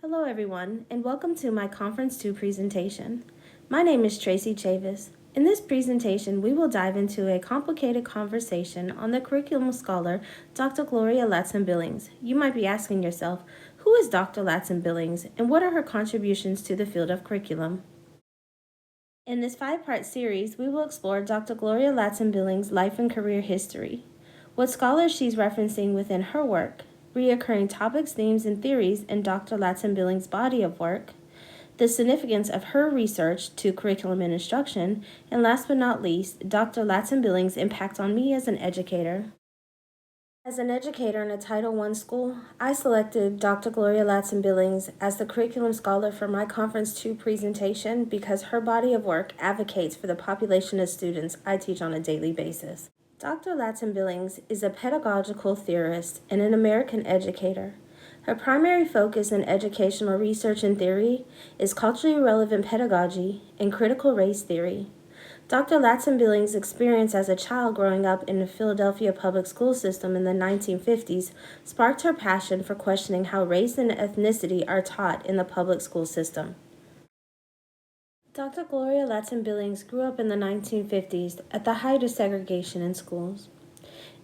Hello everyone, and welcome to my Conference 2 presentation. My name is Tracy Chavis. In this presentation, we will dive into a complicated conversation on the curriculum scholar, Dr. Gloria Ladson-Billings. You might be asking yourself, who is Dr. Ladson-Billings, and what are her contributions to the field of curriculum? In this 5-part series, we will explore Dr. Gloria Ladson-Billings' life and career history, what scholars she's referencing within her work, reoccurring topics, themes, and theories in Dr. Ladson-Billings' body of work, the significance of her research to curriculum and instruction, and last but not least, Dr. Ladson-Billings' impact on me as an educator. As an educator in a Title I school, I selected Dr. Gloria Ladson-Billings as the curriculum scholar for my Conference 2 presentation because her body of work advocates for the population of students I teach on a daily basis. Dr. Ladson-Billings is a pedagogical theorist and an American educator. Her primary focus in educational research and theory is culturally relevant pedagogy and critical race theory. Dr. Ladson-Billings' experience as a child growing up in the Philadelphia public school system in the 1950s sparked her passion for questioning how race and ethnicity are taught in the public school system. Dr. Gloria Ladson-Billings grew up in the 1950s at the height of segregation in schools.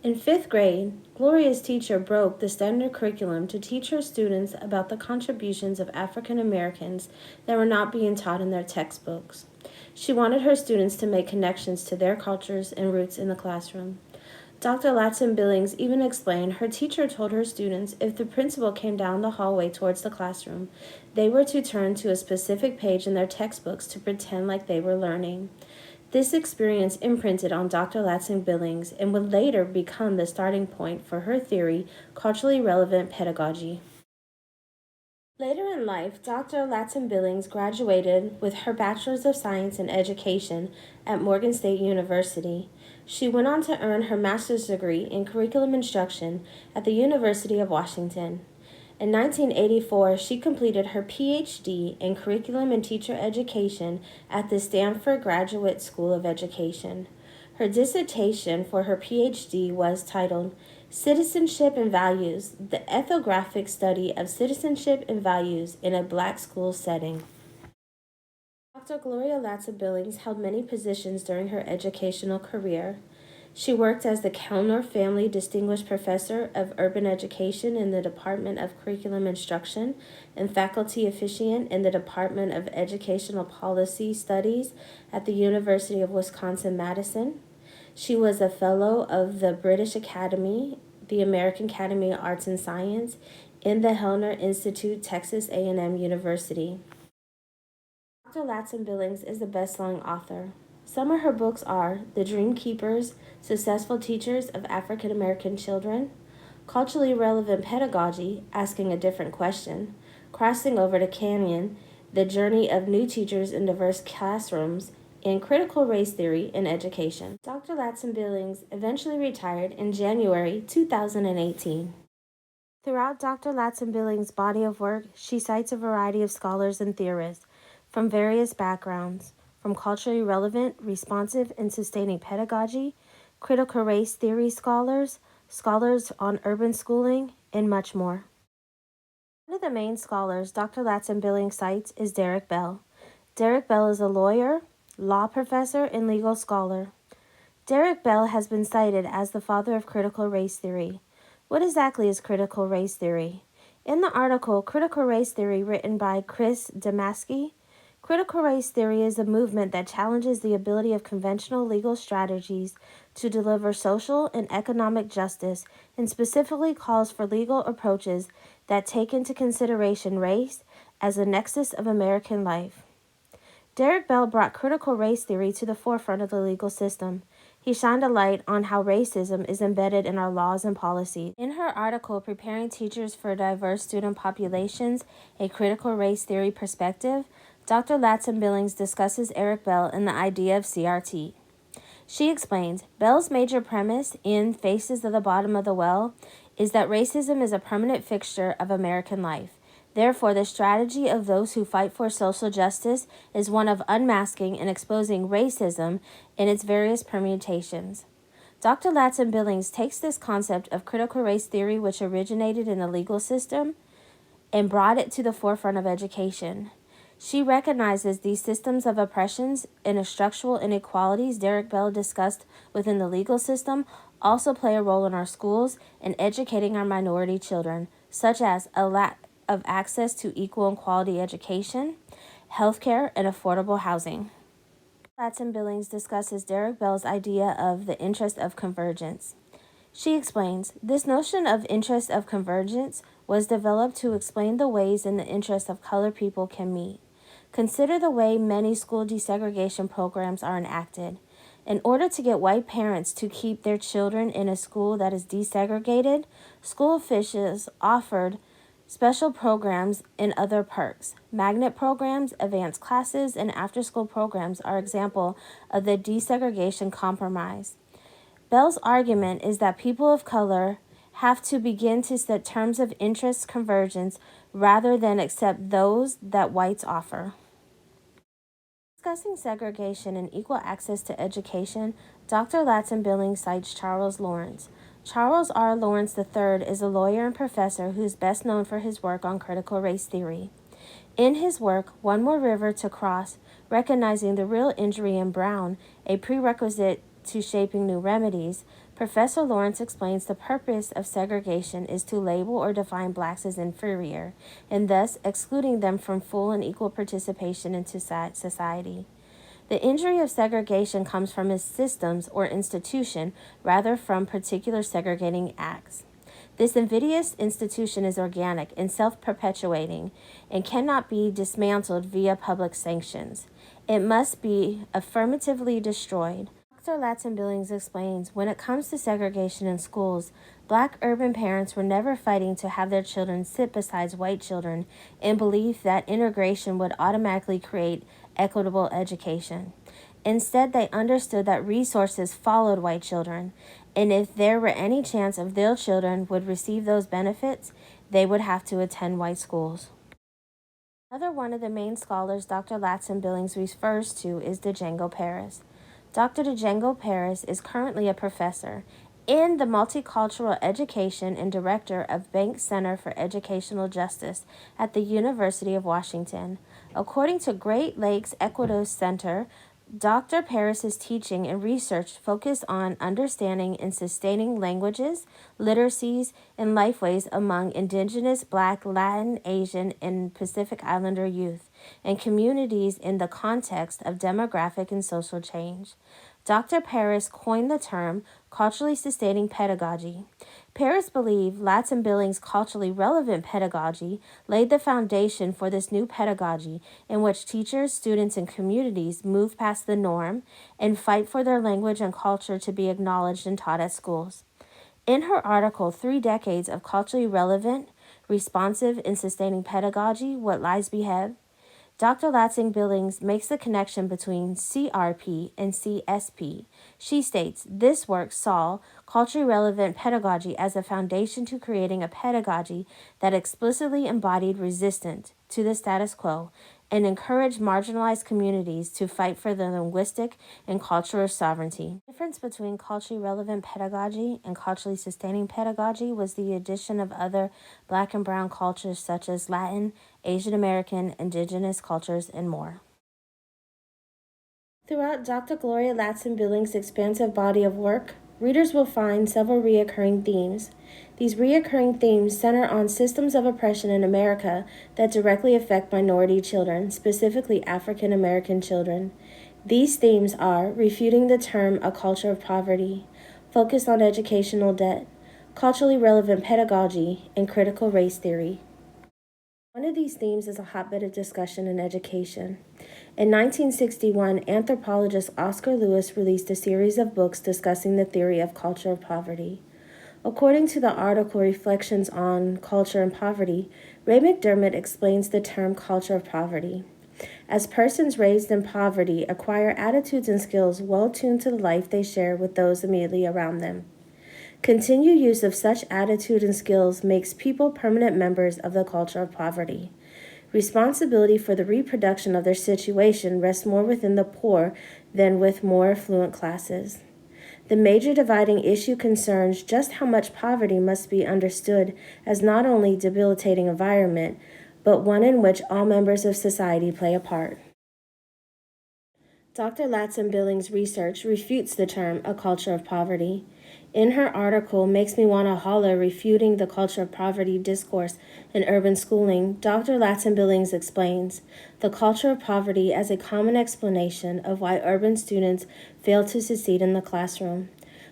In 5th grade, Gloria's teacher broke the standard curriculum to teach her students about the contributions of African Americans that were not being taught in their textbooks. She wanted her students to make connections to their cultures and roots in the classroom. Dr. Ladson-Billings even explained her teacher told her students if the principal came down the hallway towards the classroom, they were to turn to a specific page in their textbooks to pretend like they were learning. This experience imprinted on Dr. Ladson-Billings and would later become the starting point for her theory, culturally relevant pedagogy. Later in life, Dr. Ladson-Billings graduated with her Bachelor's of Science in Education at Morgan State University. She went on to earn her master's degree in curriculum instruction at the University of Washington. In 1984, she completed her PhD in curriculum and teacher education at the Stanford Graduate School of Education. Her dissertation for her PhD was titled Citizenship and Values, the Ethnographic Study of Citizenship and Values in a Black School Setting. Dr. Gloria Ladson-Billings held many positions during her educational career. She worked as the Kellner Family Distinguished Professor of Urban Education in the Department of Curriculum Instruction and faculty officiant in the Department of Educational Policy Studies at the University of Wisconsin-Madison. She was a Fellow of the British Academy, the American Academy of Arts and Science, and the Hellner Institute, Texas A&M University. Dr. Ladson-Billings is a best-selling author. Some of her books are The Dream Keepers, Successful Teachers of African American Children, Culturally Relevant Pedagogy, Asking a Different Question, Crossing Over the Canyon, The Journey of New Teachers in Diverse Classrooms, and Critical Race Theory in Education. Dr. Ladson-Billings eventually retired in January 2018. Throughout Dr. Ladson-Billings' body of work, she cites a variety of scholars and theorists from various backgrounds, from culturally relevant, responsive, and sustaining pedagogy, critical race theory scholars, scholars on urban schooling, and much more. One of the main scholars Dr. Ladson-Billings cites is Derek Bell. Derek Bell is a lawyer, law professor, and legal scholar. Derek Bell has been cited as the father of critical race theory. What exactly is critical race theory? In the article Critical Race Theory written by Chris Damaski, critical race theory is a movement that challenges the ability of conventional legal strategies to deliver social and economic justice and specifically calls for legal approaches that take into consideration race as a nexus of American life. Derek Bell brought critical race theory to the forefront of the legal system. He shined a light on how racism is embedded in our laws and policies. In her article, Preparing Teachers for Diverse Student Populations, A Critical Race Theory Perspective, Dr. Ladson-Billings discusses Eric Bell and the idea of CRT. She explains, Bell's major premise in Faces of the Bottom of the Well is that racism is a permanent fixture of American life. Therefore, the strategy of those who fight for social justice is one of unmasking and exposing racism in its various permutations. Dr. Ladson-Billings takes this concept of critical race theory, which originated in the legal system, and brought it to the forefront of education. She recognizes these systems of oppressions and structural inequalities Derek Bell discussed within the legal system also play a role in our schools in educating our minority children, such as a lack of access to equal and quality education, healthcare, and affordable housing. Ladson-Billings discusses Derek Bell's idea of the interest of convergence. She explains, this notion of interest of convergence was developed to explain the ways in the interests of colored people can meet. Consider the way many school desegregation programs are enacted. In order to get white parents to keep their children in a school that is desegregated, school officials offered special programs and other perks. Magnet programs, advanced classes, and after-school programs are examples of the desegregation compromise. Bell's argument is that people of color have to begin to set terms of interest convergence rather than accept those that whites offer. Discussing segregation and equal access to education, Dr. Ladson-Billings cites Charles Lawrence. Charles R. Lawrence III is a lawyer and professor who is best known for his work on critical race theory. In his work, One More River to Cross, Recognizing the Real Injury in Brown, a prerequisite to shaping new remedies, Professor Lawrence explains the purpose of segregation is to label or define blacks as inferior, and thus excluding them from full and equal participation in society. The injury of segregation comes from its systems or institution rather from particular segregating acts. This invidious institution is organic and self-perpetuating and cannot be dismantled via public sanctions. It must be affirmatively destroyed. Dr. Ladson-Billings explains, when it comes to segregation in schools, black urban parents were never fighting to have their children sit beside white children in belief that integration would automatically create equitable education. Instead, they understood that resources followed white children, and if there were any chance of their children would receive those benefits, they would have to attend white schools. Another one of the main scholars Dr. Ladson-Billings refers to is Django Paris. Dr. Django Paris is currently a professor in the Multicultural Education and director of Banks Center for Educational Justice at the University of Washington. According to Great Lakes Equity Center, Dr. Paris's teaching and research focus on understanding and sustaining languages, literacies, and lifeways among Indigenous, Black, Latin, Asian, and Pacific Islander youth and communities in the context of demographic and social change. Dr. Paris coined the term culturally sustaining pedagogy. Paris believed Ladson-Billings' culturally relevant pedagogy laid the foundation for this new pedagogy in which teachers, students, and communities move past the norm and fight for their language and culture to be acknowledged and taught at schools. In her article, 3 Decades of Culturally Relevant, Responsive, and Sustaining Pedagogy, What Lies Ahead, Dr. Ladson-Billings makes the connection between CRP and CSP. She states, this work saw culturally relevant pedagogy as a foundation to creating a pedagogy that explicitly embodied resistance to the status quo and encouraged marginalized communities to fight for their linguistic and cultural sovereignty. The difference between culturally relevant pedagogy and culturally sustaining pedagogy was the addition of other Black and Brown cultures such as Latin, Asian American, Indigenous cultures, and more. Throughout Dr. Gloria Ladson-Billings' expansive body of work, readers will find several recurring themes. These recurring themes center on systems of oppression in America that directly affect minority children, specifically African American children. These themes are refuting the term a culture of poverty, focus on educational debt, culturally relevant pedagogy, and critical race theory. One of these themes is a hotbed of discussion in education. In 1961, anthropologist Oscar Lewis released a series of books discussing the theory of culture of poverty. According to the article Reflections on Culture and Poverty, Ray McDermott explains the term culture of poverty. As persons raised in poverty acquire attitudes and skills well tuned to the life they share with those immediately around them. Continued use of such attitude and skills makes people permanent members of the culture of poverty. Responsibility for the reproduction of their situation rests more within the poor than with more affluent classes. The major dividing issue concerns just how much poverty must be understood as not only a debilitating environment, but one in which all members of society play a part. Dr. Ladson-Billings' research refutes the term a culture of poverty. In her article, Makes Me Wanna Holler, Refuting the Culture of Poverty Discourse in Urban Schooling, Dr. Ladson-Billings explains the culture of poverty as a common explanation of why urban students fail to succeed in the classroom.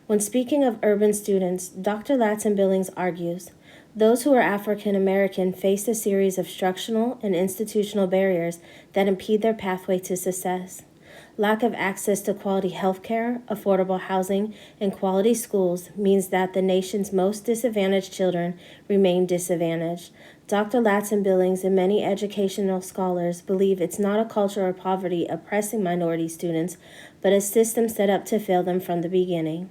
When speaking of urban students, Dr. Ladson-Billings argues, those who are African American face a series of structural and institutional barriers that impede their pathway to success. Lack of access to quality health care, affordable housing, and quality schools means that the nation's most disadvantaged children remain disadvantaged. Dr. Ladson-Billings and many educational scholars believe it's not a culture of poverty oppressing minority students, but a system set up to fail them from the beginning.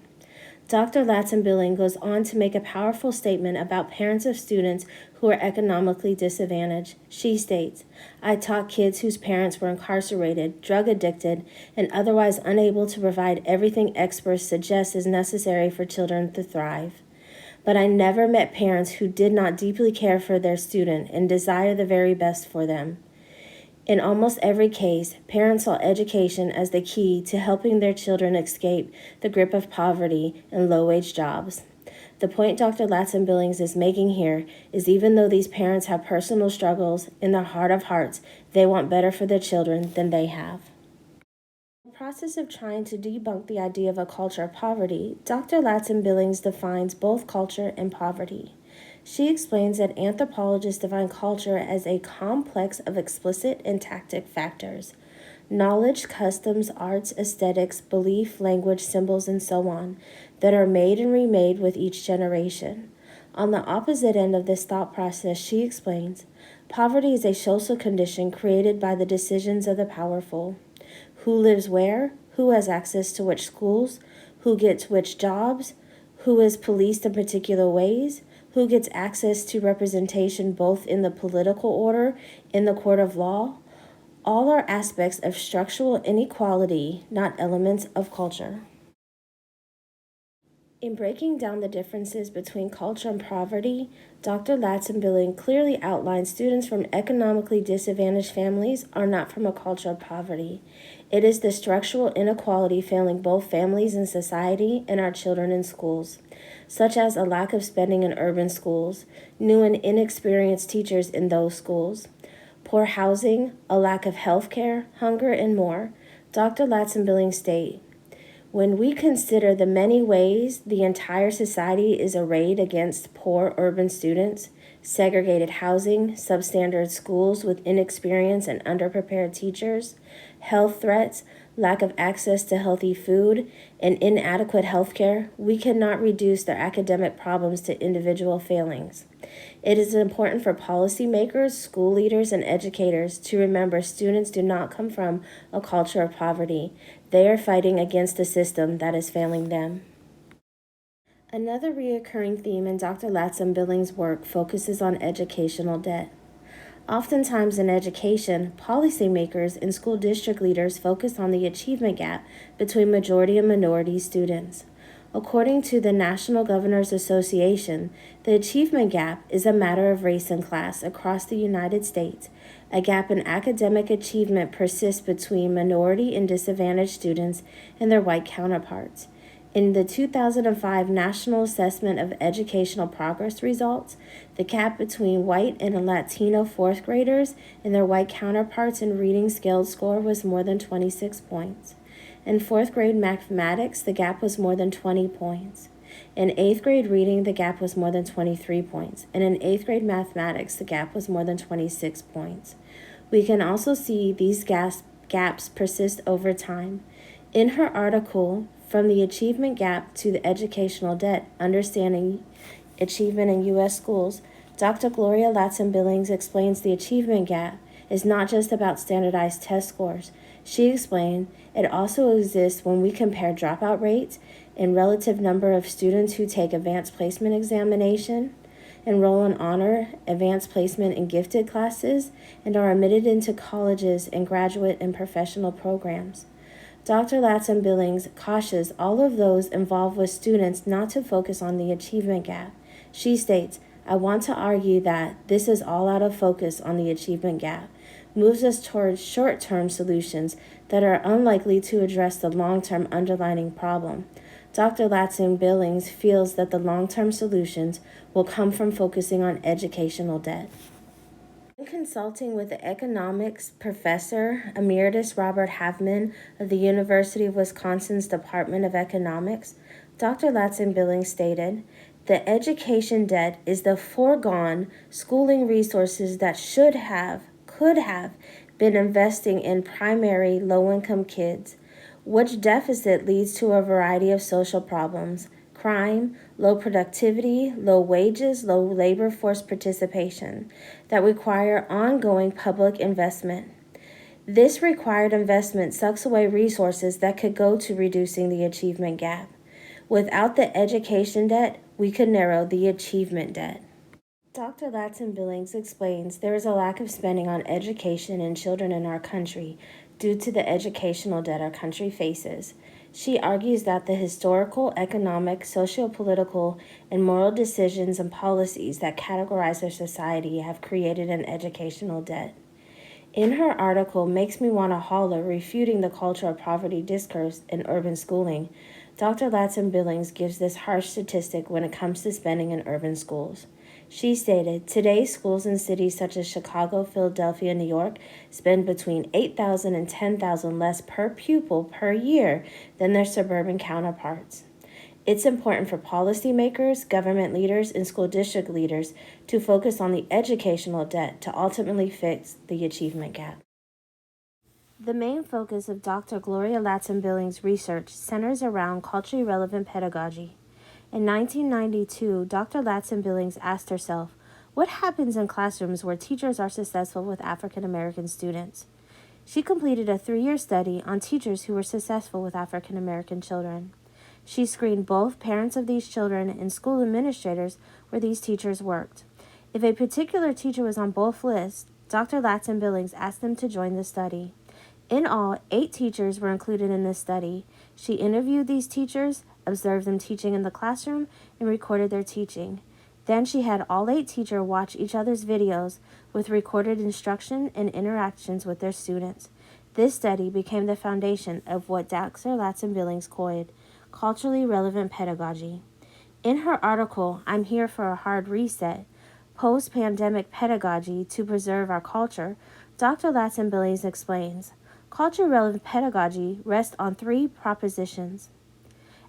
Dr. Ladson-Billings goes on to make a powerful statement about parents of students who are economically disadvantaged. She states, I taught kids whose parents were incarcerated, drug addicted, and otherwise unable to provide everything experts suggest is necessary for children to thrive. But I never met parents who did not deeply care for their student and desire the very best for them. In almost every case, parents saw education as the key to helping their children escape the grip of poverty and low-wage jobs. The point Dr. Ladson-Billings is making here is even though these parents have personal struggles, in their heart of hearts, they want better for their children than they have. In the process of trying to debunk the idea of a culture of poverty, Dr. Ladson-Billings defines both culture and poverty. She explains that anthropologists define culture as a complex of explicit and tacit factors, knowledge, customs, arts, aesthetics, belief, language, symbols, and so on, that are made and remade with each generation. On the opposite end of this thought process, she explains, poverty is a social condition created by the decisions of the powerful. Who lives where, who has access to which schools, who gets which jobs, who is policed in particular ways, who gets access to representation both in the political order and the court of law. All are aspects of structural inequality, not elements of culture. In breaking down the differences between culture and poverty, Dr. Ladson-Billings clearly outlines students from economically disadvantaged families are not from a culture of poverty. It is the structural inequality failing both families and society and our children in schools, such as a lack of spending in urban schools, new and inexperienced teachers in those schools, poor housing, a lack of health care, hunger, and more. Dr. Ladson-Billings states, when we consider the many ways the entire society is arrayed against poor urban students, segregated housing, substandard schools with inexperienced and underprepared teachers, health threats, lack of access to healthy food, and inadequate health care, we cannot reduce their academic problems to individual failings. It is important for policymakers, school leaders, and educators to remember students do not come from a culture of poverty. They are fighting against a system that is failing them. Another recurring theme in Dr. Ladson-Billings' work focuses on educational debt. Oftentimes in education, policymakers and school district leaders focus on the achievement gap between majority and minority students. According to the National Governors Association, the achievement gap is a matter of race and class across the United States. A gap in academic achievement persists between minority and disadvantaged students and their white counterparts. In the 2005 National Assessment of Educational Progress results, the gap between white and Latino fourth graders and their white counterparts in reading scale score was more than 26 points. In fourth grade mathematics, the gap was more than 20 points. In eighth grade reading, the gap was more than 23 points. And in eighth grade mathematics, the gap was more than 26 points. We can also see these gaps persist over time. In her article, From the Achievement Gap to the Educational Debt, Understanding Achievement in U.S. Schools, Dr. Gloria Ladson-Billings explains the achievement gap is not just about standardized test scores. She explained it also exists when we compare dropout rates and relative number of students who take advanced placement examination, enroll in honor, advanced placement, and gifted classes, and are admitted into colleges and graduate and professional programs. Dr. Ladson-Billings cautions all of those involved with students not to focus on the achievement gap. She states, "I want to argue that this is all out of focus on the achievement gap, moves us towards short-term solutions that are unlikely to address the long-term underlying problem." Dr. Ladson-Billings feels that the long-term solutions will come from focusing on educational debt. In consulting with the economics professor emeritus Robert Havman of the University of Wisconsin's Department of Economics, Dr. Ladson-Billings stated, "The education debt is the foregone schooling resources that could have been investing in primary low-income kids, which deficit leads to a variety of social problems, crime, low productivity, low wages, low labor force participation that require ongoing public investment. This required investment sucks away resources that could go to reducing the achievement gap. Without the education debt, we could narrow the achievement debt." Dr. Ladson-Billings explains there is a lack of spending on education and children in our country due to the educational debt our country faces. She argues that the historical, economic, socio-political, and moral decisions and policies that categorize our society have created an educational debt. In her article, Makes Me Wanna Holler, refuting the culture of poverty discourse in urban schooling, Dr. Ladson-Billings gives this harsh statistic when it comes to spending in urban schools. She stated, "Today's schools in cities such as Chicago, Philadelphia, and New York spend between $8,000 and $10,000 less per pupil per year than their suburban counterparts." It's important for policymakers, government leaders, and school district leaders to focus on the educational debt to ultimately fix the achievement gap. The main focus of Dr. Gloria Ladson-Billings' research centers around culturally relevant pedagogy. In 1992, Dr. Ladson-Billings asked herself, what happens in classrooms where teachers are successful with African American students? She completed a 3-year study on teachers who were successful with African American children. She screened both parents of these children and school administrators where these teachers worked. If a particular teacher was on both lists, Dr. Ladson-Billings asked them to join the study. In all, 8 teachers were included in this study. She interviewed these teachers, observed them teaching in the classroom, and recorded their teaching. Then she had all 8 teachers watch each other's videos with recorded instruction and interactions with their students. This study became the foundation of what Dr. Ladson-Billings coined culturally relevant pedagogy. In her article, I'm Here for a Hard Reset, Post-Pandemic Pedagogy to Preserve Our Culture, Dr. Ladson-Billings explains, culturally relevant pedagogy rests on 3 propositions: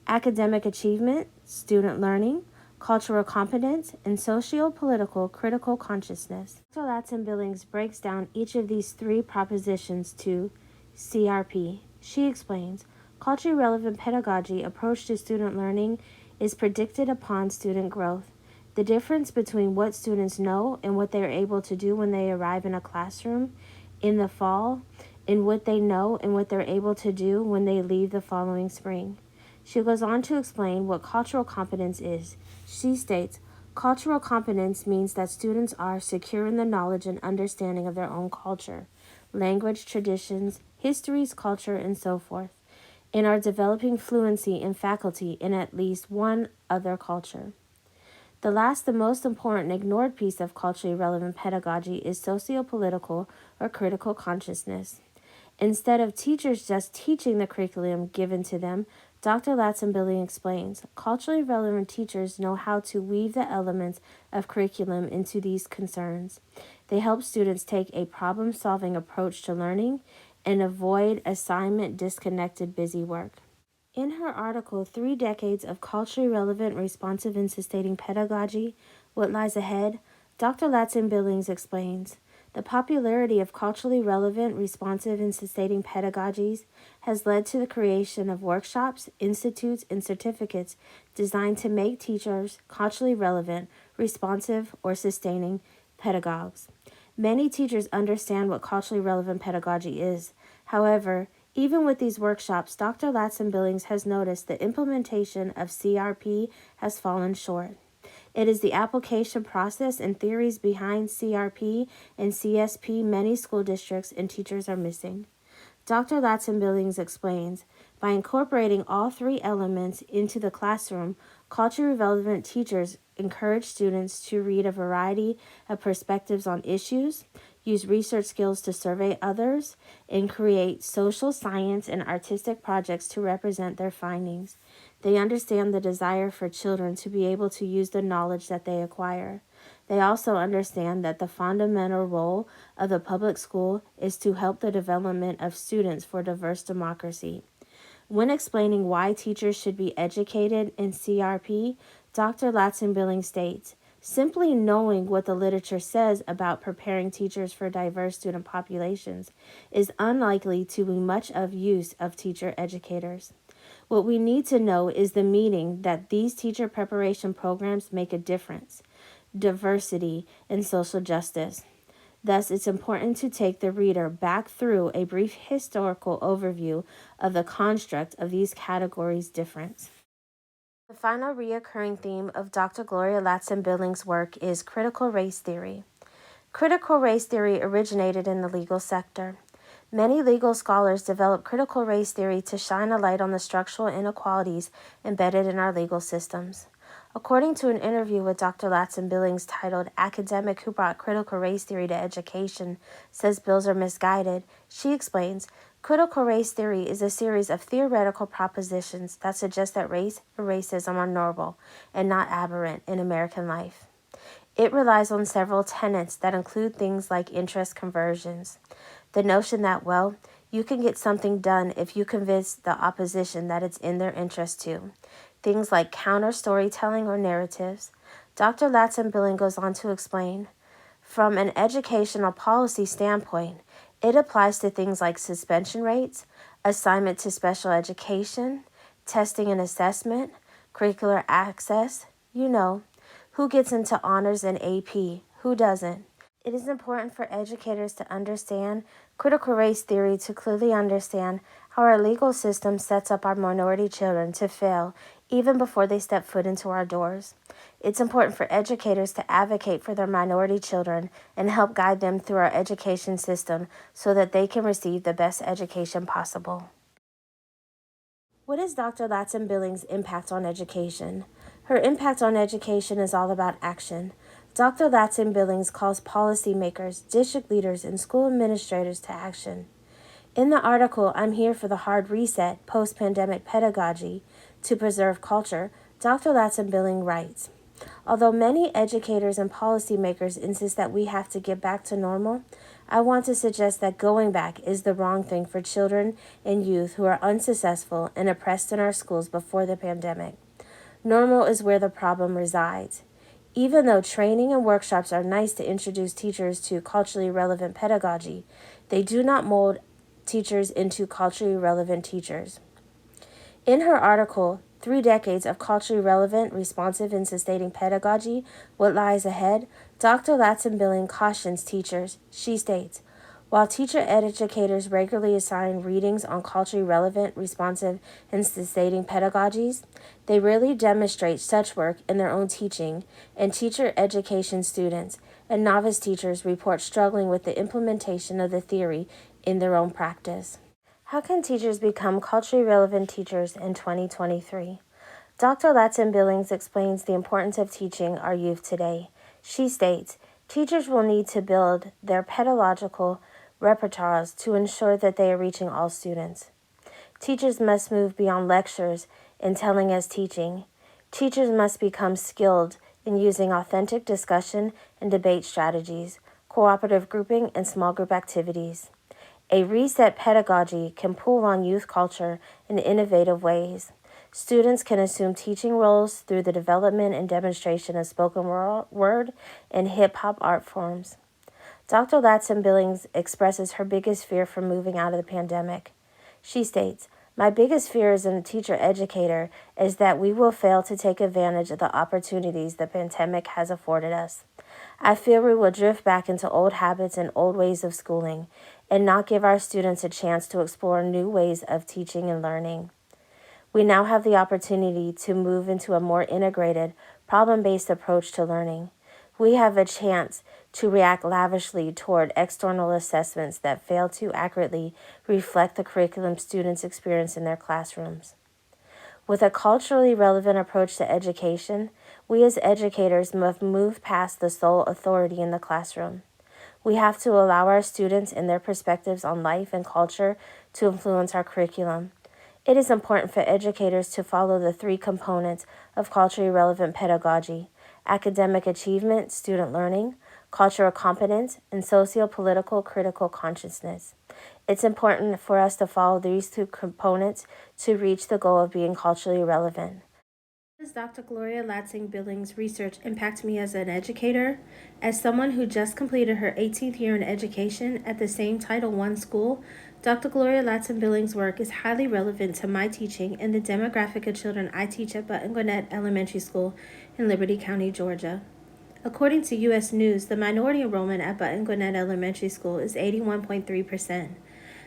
academic achievement, student learning, cultural competence, and socio-political critical consciousness. Dr. Ladson-Billings breaks down each of these 3 propositions to CRP. She explains, culturally relevant pedagogy approach to student learning is predicted upon student growth. The difference between what students know and what they are able to do when they arrive in a classroom in the fall, and what they know and what they're able to do when they leave the following spring. She goes on to explain what cultural competence is. She states, cultural competence means that students are secure in the knowledge and understanding of their own culture, language, traditions, histories, culture, and so forth, and are developing fluency in faculty in at least one other culture. The last and most important ignored piece of culturally relevant pedagogy is socio-political or critical consciousness. Instead of teachers just teaching the curriculum given to them, Dr. Ladson-Billings explains, culturally relevant teachers know how to weave the elements of curriculum into these concerns. They help students take a problem-solving approach to learning and avoid assignment-disconnected busy work. In her article, 3 Decades of Culturally Relevant, Responsive, and Sustaining Pedagogy, What Lies Ahead, Dr. Ladson-Billings explains, the popularity of culturally relevant, responsive, and sustaining pedagogies has led to the creation of workshops, institutes, and certificates designed to make teachers culturally relevant, responsive, or sustaining pedagogues. Many teachers understand what culturally relevant pedagogy is. However, even with these workshops, Dr. Ladson-Billings has noticed the implementation of CRP has fallen short. It is the application process and theories behind CRP and CSP many school districts and teachers are missing. Dr. Ladson-Billings explains, by incorporating all three elements into the classroom, culturally relevant teachers encourage students to read a variety of perspectives on issues, use research skills to survey others, and create social science and artistic projects to represent their findings. They understand the desire for children to be able to use the knowledge that they acquire. They also understand that the fundamental role of the public school is to help the development of students for diverse democracy. When explaining why teachers should be educated in CRP, Dr. Ladson-Billings states, simply knowing what the literature says about preparing teachers for diverse student populations is unlikely to be much of use of teacher educators. What we need to know is the meaning that these teacher preparation programs make a difference, diversity, and social justice. Thus, it's important to take the reader back through a brief historical overview of the construct of these categories' difference. The final recurring theme of Dr. Gloria Ladson-Billings' work is critical race theory. Critical race theory originated in the legal sector. Many legal scholars develop critical race theory to shine a light on the structural inequalities embedded in our legal systems. According to an interview with Dr. Ladson-Billings titled "Academic Who Brought Critical Race Theory to Education Says Bills Are Misguided," she explains, critical race theory is a series of theoretical propositions that suggest that race and racism are normal and not aberrant in American life. It relies on several tenets that include things like interest conversions. The notion that, well, you can get something done if you convince the opposition that it's in their interest to. Things like counter storytelling or narratives. Dr. Ladson-Billings goes on to explain, from an educational policy standpoint, it applies to things like suspension rates, assignment to special education, testing and assessment, curricular access, who gets into honors and AP, who doesn't. It is important for educators to understand critical race theory to clearly understand how our legal system sets up our minority children to fail even before they step foot into our doors. It's important for educators to advocate for their minority children and help guide them through our education system so that they can receive the best education possible. What is Dr. Ladson-Billings' impact on education? Her impact on education is all about action. Dr. Ladson-Billings calls policymakers, district leaders, and school administrators to action. In the article, "I'm Here for the Hard Reset, Post-Pandemic Pedagogy to Preserve Culture," Dr. Ladson-Billings writes, although many educators and policymakers insist that we have to get back to normal, I want to suggest that going back is the wrong thing for children and youth who are unsuccessful and oppressed in our schools before the pandemic. Normal is where the problem resides. Even though training and workshops are nice to introduce teachers to culturally relevant pedagogy, they do not mold teachers into culturally relevant teachers. In her article, 3 Decades of Culturally Relevant, Responsive, and Sustaining Pedagogy, What Lies Ahead, Dr. Ladson-Billings cautions teachers. She states, while teacher educators regularly assign readings on culturally relevant, responsive, and sustaining pedagogies, they rarely demonstrate such work in their own teaching, and teacher education students and novice teachers report struggling with the implementation of the theory in their own practice. How can teachers become culturally relevant teachers in 2023? Dr. Ladson-Billings explains the importance of teaching our youth today. She states, teachers will need to build their pedagogical repertoires to ensure that they are reaching all students. Teachers must move beyond lectures and telling as teaching. Teachers must become skilled in using authentic discussion and debate strategies, cooperative grouping, and small group activities. A reset pedagogy can pull on youth culture in innovative ways. Students can assume teaching roles through the development and demonstration of spoken word and hip-hop art forms. Dr. Ladson-Billings expresses her biggest fear from moving out of the pandemic. She states, my biggest fear as a teacher-educator is that we will fail to take advantage of the opportunities the pandemic has afforded us. I fear we will drift back into old habits and old ways of schooling and not give our students a chance to explore new ways of teaching and learning. We now have the opportunity to move into a more integrated, problem-based approach to learning. We have a chance to react lavishly toward external assessments that fail to accurately reflect the curriculum students experience in their classrooms. With a culturally relevant approach to education, we as educators must move past the sole authority in the classroom. We have to allow our students and their perspectives on life and culture to influence our curriculum. It is important for educators to follow the three components of culturally relevant pedagogy: academic achievement, student learning, cultural competence, and socio-political critical consciousness. It's important for us to follow these two components to reach the goal of being culturally relevant. How does Dr. Gloria Ladson-Billings' research impact me as an educator? As someone who just completed her 18th year in education at the same Title I school, Dr. Gloria Ladson-Billings' work is highly relevant to my teaching and the demographic of children I teach at Button Gwinnett Elementary School in Liberty County, Georgia. According to U.S. News, the minority enrollment at Button Gwinnett Elementary School is 81.3%.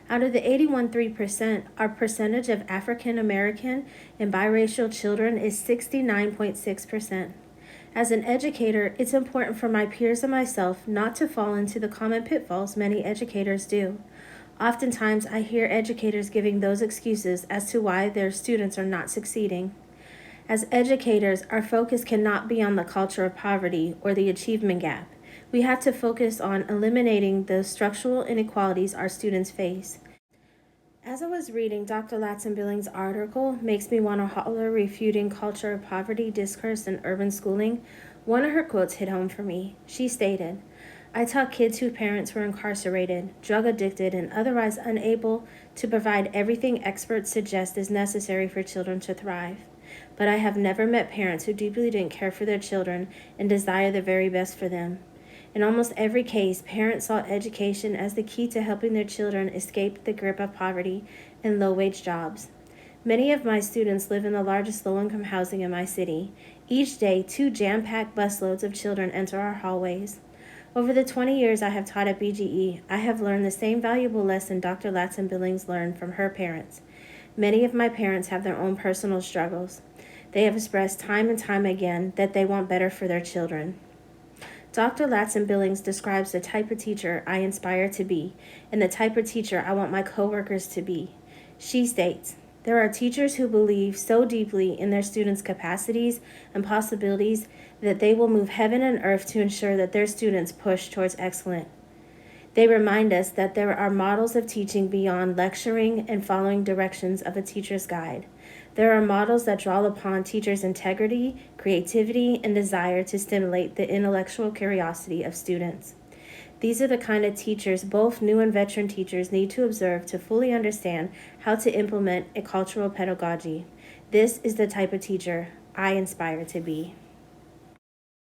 Out of the 81.3%, our percentage of African American and biracial children is 69.6%. As an educator, it's important for my peers and myself not to fall into the common pitfalls many educators do. Oftentimes, I hear educators giving those excuses as to why their students are not succeeding. As educators, our focus cannot be on the culture of poverty or the achievement gap. We have to focus on eliminating the structural inequalities our students face. As I was reading Dr. Ladson-Billings' article, Makes Me Want to Holler, Refuting Culture of Poverty, Discourse, in Urban Schooling, one of her quotes hit home for me. She stated, "I taught kids whose parents were incarcerated, drug addicted, and otherwise unable to provide everything experts suggest is necessary for children to thrive. But I have never met parents who deeply didn't care for their children and desire the very best for them. In almost every case, parents saw education as the key to helping their children escape the grip of poverty and low-wage jobs. Many of my students live in the largest low-income housing in my city. Each day, 2 jam-packed busloads of children enter our hallways. Over the 20 years I have taught at BGE, I have learned the same valuable lesson Dr. Ladson-Billings learned from her parents. Many of my parents have their own personal struggles. They have expressed time and time again that they want better for their children. Dr. Ladson-Billings describes the type of teacher I aspire to be and the type of teacher I want my coworkers to be. She states, "There are teachers who believe so deeply in their students' capacities and possibilities that they will move heaven and earth to ensure that their students push towards excellence. They remind us that there are models of teaching beyond lecturing and following directions of a teacher's guide. There are models that draw upon teachers' integrity, creativity, and desire to stimulate the intellectual curiosity of students. These are the kind of teachers both new and veteran teachers need to observe to fully understand how to implement a cultural pedagogy. This is the type of teacher I aspire to be."